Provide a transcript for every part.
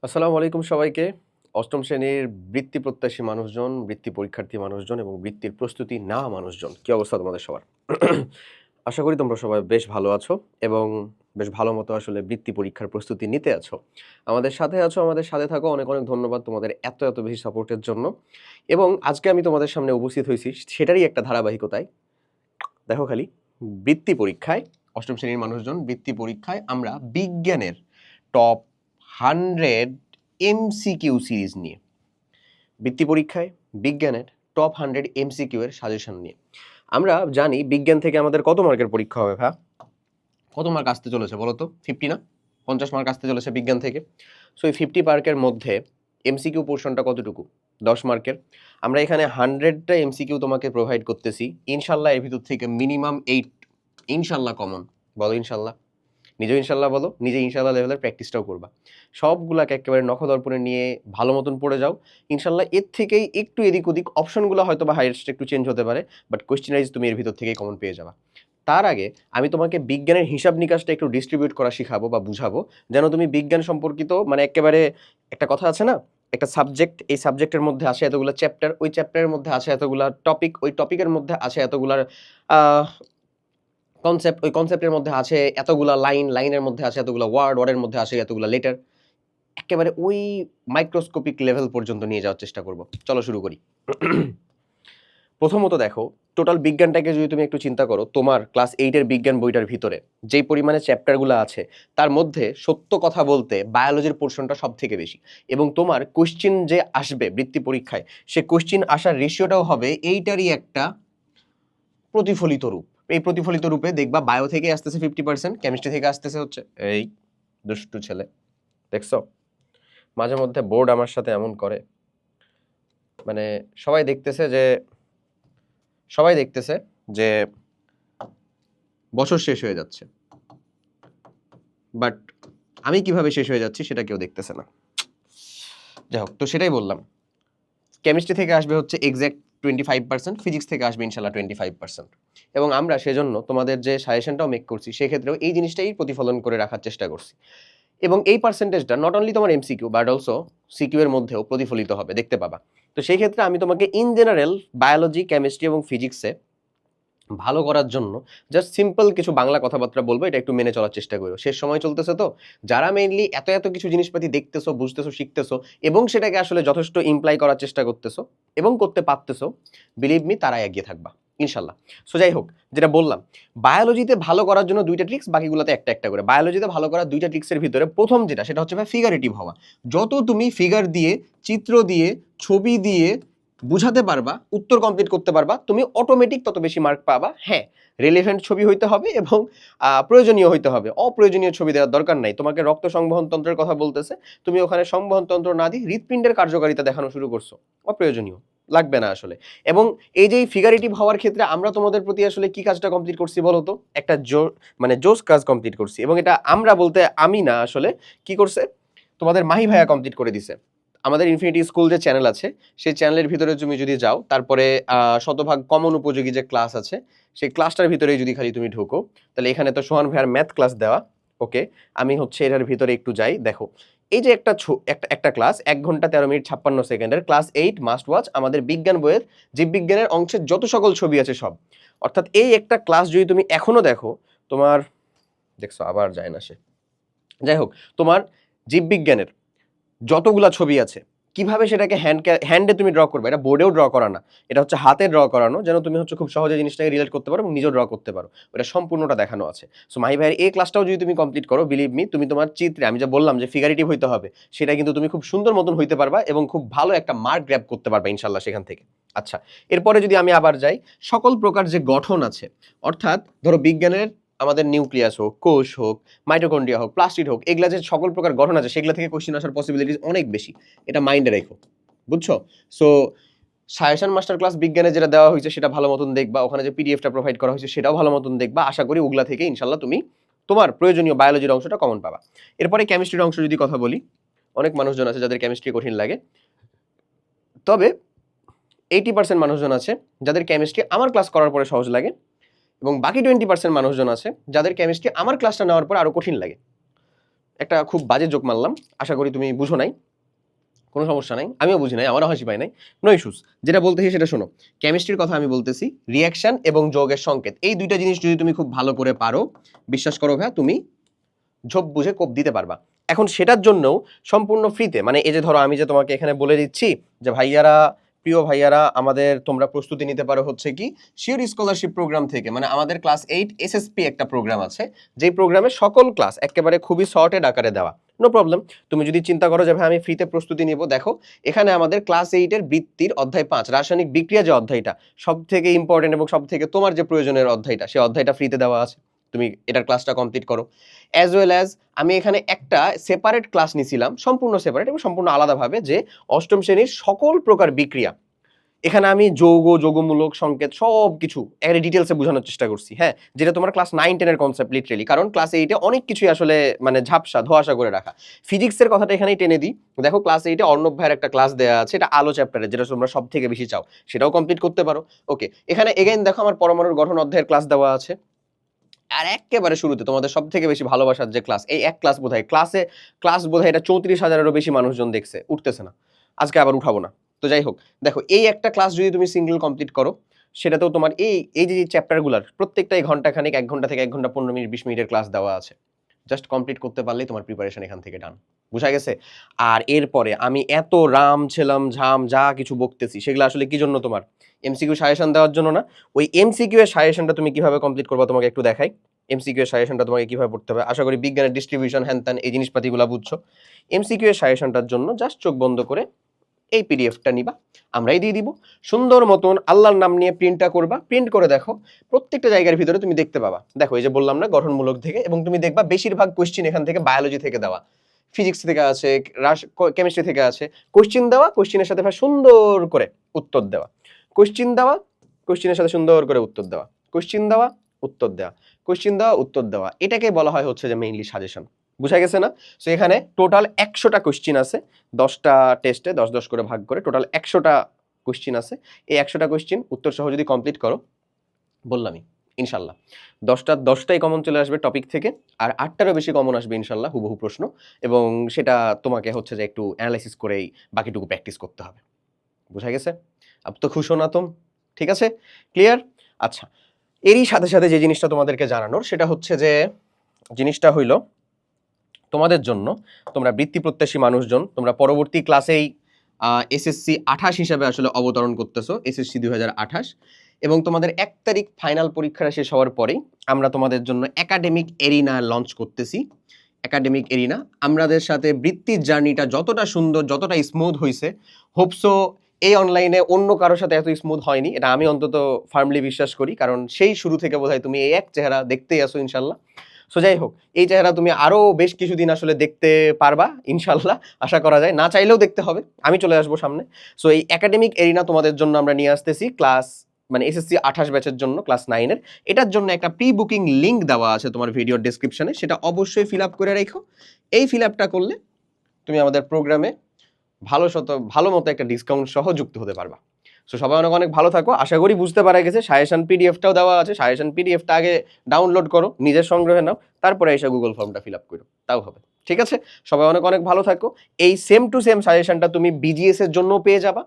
আসসালামু আলাইকুম সবাইকে। অষ্টম শ্রেণীর বৃত্তি প্রত্যাশী মানুষজন, বৃত্তি পরীক্ষার্থী মানুষজন এবং বৃত্তির প্রস্তুতি নেওয়া মানুষজন। কি অবস্থা তোমাদের সবার? আশা করি তোমরা সবাই বেশ ভালো আছো এবং বেশ ভালো মতো আসলে বৃত্তি পরীক্ষার প্রস্তুতি নিতে আছো। আমাদের সাথে আছো, আমাদের সাথে থাকো। অনেক, অনেক ধন্যবাদ তোমাদের এত বেশি সাপোর্টের জন্য। এবং আজকে আমি তোমাদের সামনে উপস্থিত হয়েছি সেটারই একটা ধারাবাহিকতায়। দেখো খালি বৃত্তি পরীক্ষায় অষ্টম শ্রেণীর মানুষজন বৃত্তি পরীক্ষায় আমরা বিজ্ঞানের টপ 100 এমসিকিউ সিরিজ নিয়ে বৃত্তি পরীক্ষায় বিজ্ঞানের টপ 100 এমসিকিউ এর সাজেশন নিয়ে আমরা জানি বিজ্ঞান থেকে আমাদের কত মার্কের পরীক্ষা হবে ভাই? কত মার্ক আসতে চলেছে বলো তো? 50 না? 50 মার্ক আসতে চলেছে বিজ্ঞান থেকে। সো এই 50 মার্কের মধ্যে এমসিকিউ পোর্শনটা কতটুকু? 10 মার্কের। আমরা এখানে 100টা এমসিকিউ তোমাকে প্রোভাইড করতেছি। ইনশাল্লাহ এর ভিতর থেকে মিনিমাম 8 ইনশাল্লাহ কমন। বলো ইনশাল্লাহ। নিজেও ইনশাল্লাহ বলো, নিজে ইনশাল্লাহ লেভেলের প্র্যাকটিসটাও করবা। সবগুলাকে একেবারে নখদর্পণে নিয়ে ভালো মতন পড়ে যাও। ইনশাল্লাহ এর থেকেই একটু এদিক ওদিক অপশনগুলো হয়তো বা হাইয়েস্ট একটু চেঞ্জ হতে পারে, বাট কোয়েশ্চেনাইজ তুমি এর ভিতর থেকেই কমন পেয়ে যাবা। তার আগে আমি তোমাকে বিজ্ঞানের হিসাব নিকাশটা একটু ডিস্ট্রিবিউট করা শিখাবো বা বুঝাবো, যেন তুমি বিজ্ঞান সম্পর্কিত মানে একেবারে একটা কথা আছে না, একটা সাবজেক্ট, এই সাবজেক্টের মধ্যে আছে এতগুলো চ্যাপ্টার, ওই চ্যাপ্টারের মধ্যে আছে এতগুলা টপিক, ওই টপিকের মধ্যে আছে এতগুলার কনসেপ্ট, ওই কনসেপ্টের মধ্যে আছে এতগুলা লাইন, লাইনের মধ্যে আছে এতগুলা ওয়ার্ড, ওয়ার্ডের মধ্যে আছে এতগুলা লেটার। একেবারে ওই মাইক্রোস্কোপিক লেভেল পর্যন্ত নিয়ে যাওয়ার চেষ্টা করব। চলো শুরু করি। প্রথমত দেখো, টোটাল বিজ্ঞানটাকে যদি তুমি একটু চিন্তা করো, তোমার ক্লাস 8 এর বিজ্ঞান বইটার ভিতরে যেই পরিমাণে চ্যাপ্টারগুলো আছে তার মধ্যে সত্য কথা বলতে বায়োলজির পোর্শনটা সব থেকে বেশি। এবং তোমার কোশ্চিন যে আসবে বৃত্তি পরীক্ষায়, সে কোশ্চিন আসার রেশিওটাও হবে এইটারই একটা প্রতিফলিত রূপ। এই প্রতিফলিত রূপে দেখবা বায়ো থেকে আসতেছে 50%, কেমিস্ট্রি থেকে আসতেছে হচ্ছে এই দুষ্টু ছেলে, দেখছো? মাঝে মধ্যে বোর্ড আমার সাথে এমন করে, মানে সবাই দেখতেছে যে সবাই দেখতেছে যে বছর শেষ হয়ে যাচ্ছে, বাট আমি কিভাবে শেষ হয়ে যাচ্ছি সেটা কেউ দেখতেছে না। যাই হোক, তো সেটাই বললাম, কেমিস্ট্রি থেকে আসবে হচ্ছে এক্স্যাক্ট 25%, ফিজিক্স থেকে আসবে ইনশাল্লাহ 25%। এবং আমরা সেজন্য তোমাদের যে সাজেশনটাও মেক করছি সেক্ষেত্রেও এই জিনিসটাই প্রতিফলন করে রাখার চেষ্টা করছি। এবং এই পার্সেন্টেজটা নট অনলি তোমার এমসিকিউ বাট অলসো সিকিউ এর মধ্যেও প্রতিফলিত হবে, দেখতে পাবা। তো সেই ক্ষেত্রে আমি তোমাকে ইন জেনারেল বায়োলজি, কেমিস্ট্রি এবং ফিজিক্সে ভালো করার জন্য জাস্ট সিম্পল কিছু বাংলা কথাবার্তা বলবো, এটা একটু মেনে চলার চেষ্টা করো। শেষ সময় চলতেছে, তো যারা মেইনলি এত কিছু জিনিসপাতি দেখতেছো, বুঝতেছো, শিখতেছো এবং সেটাকে আসলে যথেষ্ট ইমপ্লাই করার চেষ্টা করতেছো এবং করতে পারতেছো, বিলিভ মি, তারাই এগিয়ে থাকবা ইনশাল্লাহ। সো যাই হোক, যেটা বললাম, বায়োলজিতে ভালো করার জন্য দুইটা ট্রিক্স, বাকিগুলোতে একটা করে। বায়োলজিতে ভালো করার দুইটা ট্রিক্সের ভিতরে প্রথম যেটা, সেটা হচ্ছে ভাই ফিগারেটিভ হওয়া। যত তুমি ফিগার দিয়ে, চিত্র দিয়ে, ছবি দিয়ে বুঝাতে পারবা, উত্তর কমপ্লিট করতে পারবা, তুমি অটোমেটিক তত বেশি মার্ক পাবা। হ্যাঁ, রিলেভেন্ট ছবি হইতে হবে এবং প্রয়োজনীয় হইতে হবে। অপ্রয়োজনীয় ছবি দেওয়ার দরকার নাই। তোমাকে রক্ত সংবহন তন্ত্রের কথা বলতেছে, তুমি ওখানে সংবহন তন্ত্র না দিয়ে হৃৎপিণ্ডের কার্যকারিতা দেখানো শুরু করছো, অপ্রয়োজনীয়, লাগবে না আসলে। এবং এই যে ফিগারেটিভ হওয়ার ক্ষেত্রে আমরা তোমাদের প্রতি আসলে কি কাজটা কমপ্লিট করছি বলো তো? একটা মানে জোস কাজ কমপ্লিট করছি। এবং এটা আমরা বলতে আমি না, আসলে কি করছে তোমাদের মাহি ভাইয়া কমপ্লিট করে দিছে। আমাদের ইনফিনিটি স্কুল যে চ্যানেল আছে, সেই চ্যানেলের ভিতরে তুমি যদি যাও, তারপরে শতভাগ কমন উপযোগী যে ক্লাস আছে, সেই ক্লাসটার ভিতরে যদি খালি তুমি ঢুকো, তাহলে এখানে তো সোহান ভাইয়ার ম্যাথ ক্লাস দেওয়া। ওকে, আমি হচ্ছে এটার ভিতরে একটু যাই, দেখো এই যে একটা ক্লাস 1 ঘন্টা 13 মিনিট 56 সেকেন্ডের ক্লাস 8 মাস্ট ওয়াচ, আমাদের বিজ্ঞান বইয়ের জীববিজ্ঞানের অংশের যত সকল ছবি আছে সব। অর্থাৎ এই একটা ক্লাস যদি তুমি এখনো দেখো, তোমার, দেখছো আবার যায় না সে, যাই হোক, তোমার জীববিজ্ঞানের যতগুলা ছবি আছে, কিভাবে সেটাকে হ্যান্ডে তুমি ড্র করবে, এটা বোর্ডেও ড্র করা না, এটা হচ্ছে হাতে ড্র করানো, যেন তুমি হচ্ছে খুব সহজে জিনিসটাকে রিলেট করতে পারো এবং নিজেও ড্র করতে পারো। ওটা সম্পূর্ণটা দেখানো আছে। সো মাহি ভাইয়ের এই ক্লাসটাও যদি তুমি কমপ্লিট করো, বিলিভ মি, তুমি তোমার চিত্রে, আমি যা বললাম যে ফিগারেটিভ হইতে হবে, সেটা কিন্তু তুমি খুব সুন্দর মতন হইতে পারবা এবং খুব ভালো একটা মার্ক গ্র্যাব করতে পারবা ইনশাল্লাহ সেখান থেকে। আচ্ছা, এরপরে যদি আমি আবার যাই, সকল প্রকার যে গঠন আছে, অর্থাৎ ধরো বিজ্ঞানের আমাদের নিউক্লিয়াস হোক, কোষ হোক, মাইটোকন্ড্রিয়া হোক, প্লাস্টিড হোক, এগুলা যে সকল প্রকার গঠন আছে, সেগুলো থেকে কোশ্চেন আসার পসিবিলিটিস অনেক বেশি। এটা মাইন্ডে রেখো, বুঝছো? সো সায়েশন মাস্টার ক্লাস বিজ্ঞানে যেটা দেওয়া হয়েছে সেটা ভালো মতন দেখবা, ওখানে যে পিডিএফটা প্রোভাইড করা হয়েছে সেটাও ভালো মতন দেখবা। আশা করি ওগুলা থেকে ইনশাল্লাহ তুমি তোমার প্রয়োজনীয় বায়োলজির অংশটা কমন পাবা। এরপরে কেমিস্ট্রির অংশ যদি কথা বলি, অনেক মানুষজন আছে যাদের কেমিস্ট্রি কঠিন লাগে, তবে 80% মানুষজন আছে যাদের কেমিস্ট্রি আমার ক্লাস করার পরে সহজ লাগে, এবং বাকি 20% মানুষজন আছে যাদের কেমিস্ট্রি আমার ক্লাসটা নেওয়ার পর আরো কঠিন লাগে। একটা খুব বাজে জোক মারলাম, আশা করি তুমি বুঝো নাই, কোনো সমস্যা নাই, আমিও বুঝি নাই, আমারও হাসি পাই নাই, নো ইস্যুস। যেটা বলতেছি সেটা শোনো, কেমিস্ট্রির কথা আমি বলতেছি, রিয়াকশন এবং যৌগের সংকেত, এই দুইটা জিনিস যদি তুমি খুব ভালো করে পারো, বিশ্বাস করো ভাইয়া তুমি ঝোপ বুঝে কোপ দিতে পারবা। এখন সেটার জন্যও সম্পূর্ণ ফ্রিতে, মানে এই যে ধরো আমি যে তোমাকে এখানে বলে দিচ্ছি যে ভাইয়ারা, প্রিয় ভাইয়ারা, আমাদের তোমরা প্রস্তুতি নিতে পারো হচ্ছে কি শিওর স্কলারশিপ প্রোগ্রাম থেকে, মানে আমাদের ক্লাস 8 এসএসপি একটা প্রোগ্রাম আছে, যেই প্রোগ্রামে সকল ক্লাস একেবারে খুবই শর্টেড আকারে দেওয়া, নো প্রবলেম। তুমি যদি চিন্তা করো যে ভাই আমি ফ্রিতে প্রস্তুতি নিব, দেখো এখানে আমাদের ক্লাস 8 এর বৃত্তির অধ্যায় 5 রাসায়নিক বিক্রিয়া যে অধ্যায়টা সব থেকে ইম্পর্টেন্ট এবং সব থেকে তোমার যে প্রয়োজনের অধ্যায়টা, সেই অধ্যায়টা ফ্রিতে দেওয়া আছে, তুমি এটার ক্লাসটা কমপ্লিট করো। অ্যাজ ওয়েল অ্যাজ আমি এখানে একটা সেপারেট ক্লাস নিছিলাম, সম্পূর্ণ সেপারেট এবং সম্পূর্ণ আলাদাভাবে, যে অষ্টম শ্রেণীর সকল প্রকার বিক্রিয়া, এখানে আমি যৌগ, যৌগমূলক, সংকেত সব কিছু একটা ডিটেলসে বোঝানোর চেষ্টা করছি, হ্যাঁ, যেটা তোমার ক্লাস 9-10 এর কনসেপ্ট লিটারেলি, কারণ ক্লাস 8-এ অনেক কিছুই আসলে মানে ঝাপসা ধোঁয়াশা করে রাখা। ফিজিক্সের কথাটা এখানেই টেনে দিই, দেখো ক্লাস 8-এ অর্ণব ভাইয়ের একটা ক্লাস দেওয়া আছে, এটা আলো চ্যাপ্টারে, যেটা তোমরা সব থেকে বেশি চাও, সেটাও কমপ্লিট করতে পারো। ওকে, এখানে এগেইন দেখো আমার পরমাণুর গঠন অধ্যায়ের ক্লাস দেওয়া আছে, আর একেবারে শুরুতে তোমাদের সব থেকে বেশি ভালোবাসার যে ক্লাস, এই এক ক্লাস বোধহয় ক্লাস বোধহয় এটা 34,000-এরও বেশি মানুষজন দেখছে, উঠতেছে না, আজকে আবার উঠাবো না। তো যাই হোক, দেখো এই একটা ক্লাস যদি তুমি সিঙ্গেল কমপ্লিট করো, সেটাতেও তোমার এই এই যে চ্যাপ্টারগুলোর প্রত্যেকটাই ঘন্টাখানিক, 1 ঘন্টা থেকে 1 ঘন্টা 15 মিনিট 20 মিনিটের ক্লাস দেওয়া আছে, জাস্ট কমপ্লিট করতে পারলেই তোমার প্রিপারেশন এখান থেকে ডান, বুঝা গেছে? আর এরপরে আমি এত রাম ছেলাম ঝাম যা কিছু বকতেছি, সেগুলো আসলে কি জন্য, তোমার এমসিকিউ সাজেশন দেওয়ার জন্য না। ওই এমসিকিউ এর সাজেশনটা তুমি কিভাবে কমপ্লিট করবা তোমাকে একটু দেখাই। এমসিকিউ এর সাজেশনটা তোমাকে কিভাবে পড়তে হবে, আশা করি বিজ্ঞানের ডিস্ট্রিবিউশন হ্যান ত্যান এই জিনিসপাতিগুলো বুঝছো। এমসিকিউ এর সাজেশনটার জন্য জাস্ট চোখ বন্ধ করে এই পিডিএফটা নিবা, আমরাই দিয়ে দিব, সুন্দর মতন আল্লাহর নাম নিয়ে প্রিন্টটা করবা, প্রিন্ট করে দেখো প্রত্যেকটা জায়গার ভিতরে তুমি দেখতে পাবা, দেখো এই যে বললাম না গঠনমূলক থেকে, এবং তুমি দেখবা বেশিরভাগ কোশ্চেন এখান থেকে বায়োলজি থেকে দেওয়া, ফিজিক্স থেকে আছে, কেমিস্ট্রি থেকে আছে, কোশ্চেন দেওয়া, কোশ্চেনের সাথে সুন্দর করে উত্তর দেওয়া, কোশ্চেন দেওয়া, কোশ্চেনের সাথে সুন্দর করে উত্তর দেওয়া, কোশ্চেন দেওয়া, উত্তর দেওয়া, কোশ্চেন দেওয়া, উত্তর দেওয়া, এটাকে বলা হয় হচ্ছে যে মেইনলি সাজেশন, বুঝা গেছে না? সো এখানে টোটাল 100টা কোশ্চেন আছে, 10টা টেস্টে 10-10 করে ভাগ করে টোটাল 100টা কোশ্চেন আছে। এই 100টা কোশ্চেন উত্তর সহ যদি কমপ্লিট করো, বললামই ইনশাল্লাহ 10টাই কমন চলে আসবে টপিক থেকে, আর 8টারও বেশি কমন আসবে ইনশাল্লাহ, হুবহু প্রশ্ন, এবং সেটা তোমাকে হচ্ছে যে একটু অ্যানালাইসিস করেই বাকিটুকু প্র্যাকটিস করতে হবে, বুঝা গেছে? আপ তো খুশ হো না তুম? ঠিক আছে, ক্লিয়ার? আচ্ছা, এরই সাথে সাথে যে জিনিসটা তোমাদেরকে জানানোর, সেটা হচ্ছে যে জিনিসটা হইল তোমাদের জন্য, তোমরা বৃত্তি প্রত্যাশী মানুষজন, তোমরা পরবর্তী ক্লাসেই এসএসসি 28 হিসাবে আসলে অবতরণ করতেছো, এসএসসি 2028, এবং তোমাদের 1 তারিখ ফাইনাল পরীক্ষাটা শেষ হওয়ার পরেই আমরা তোমাদের জন্য একাডেমিক এরিনা লঞ্চ করতেছি। একাডেমিক এরিনা, আমাদের সাথে বৃত্তির জার্নিটা যতটা সুন্দর, যতটা স্মুথ হয়েছে, হোপসো এই অনলাইনে অন্য কারোর সাথে এত স্মুথ হয়নি, এটা আমি অন্তত ফার্মলি বিশ্বাস করি, কারণ সেই শুরু থেকে বোধহয় তুমি এই এক চেহারা দেখতেই আসো ইনশাল্লাহ। সো যাই হোক, এই চেহারা তুমি আরো বেশ কিছুদিন আসলে দেখতে পারবা ইনশাল্লাহ, আশা করা যায়, না চাইলেও দেখতে হবে, আমি চলে আসবো সামনে। সো এই একাডেমিক এরিনা তোমাদের জন্য আমরা নিয়ে আসতেছি ক্লাস, মানে এসএসসি 28 ব্যাচের জন্য, ক্লাস 9-এর, এটার জন্য একটা প্রি বুকিং লিঙ্ক দেওয়া আছে তোমার ভিডিওর ডেসক্রিপশনে, সেটা অবশ্যই ফিল আপ করে রেখো। এই ফিল আপটা করলে তুমি আমাদের প্রোগ্রামে ভালো মতো একটা ডিসকাউন্ট সহ যুক্ত হতে পারবা। সো সবাই অনেক অনেক ভালো থাকো, আশা করি বুঝতে পারা গেছে। সাজেশন পিডিএফটাও দেওয়া আছে, সাজেশন পিডিএফটা আগে ডাউনলোড করো, নিজের সংগ্রহে নাও, তারপরে এসে গুগল ফর্মটা ফিল আপ করো, তাও হবে, ঠিক আছে? সবাই অনেক অনেক ভালো থাকো। এই সেম টু সেম সাজেশনটা তুমি বিজিএস এর জন্য পেয়ে যাবা,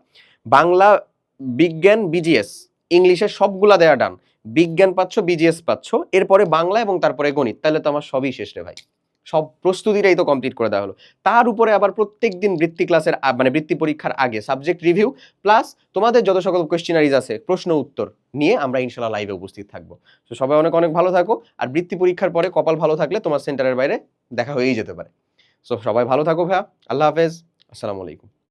বাংলা, বিজ্ঞান, বিজিএস, ইংলিশে সবগুলা দেয়া ডান, বিজ্ঞান পাচ্ছ, বিজিএস পাচ্ছ, এরপরে বাংলা এবং তারপরে গণিত, তাহলে তো আমার সবই শেষ রে ভাই, সব প্রস্তুতিটাই তো কমপ্লিট করে দেওয়া হলো। তার উপরে আবার প্রত্যেকদিন বৃত্তি ক্লাসের মানে বৃত্তি পরীক্ষার আগে সাবজেক্ট রিভিউ, প্লাস তোমাদের যত সকল কোয়েশ্চেনারিজ আছে প্রশ্ন উত্তর নিয়ে আমরা ইনশাল্লাহ লাইভে উপস্থিত থাকবো। তো সবাই অনেক অনেক ভালো থাকো, আর বৃত্তি পরীক্ষার পরে কপাল ভালো থাকলে তোমার সেন্টারের বাইরে দেখা হয়েই যেতে পারে। সো সবাই ভালো থাকো ভাইয়া, আল্লাহ হাফেজ, আসসালামু আলাইকুম।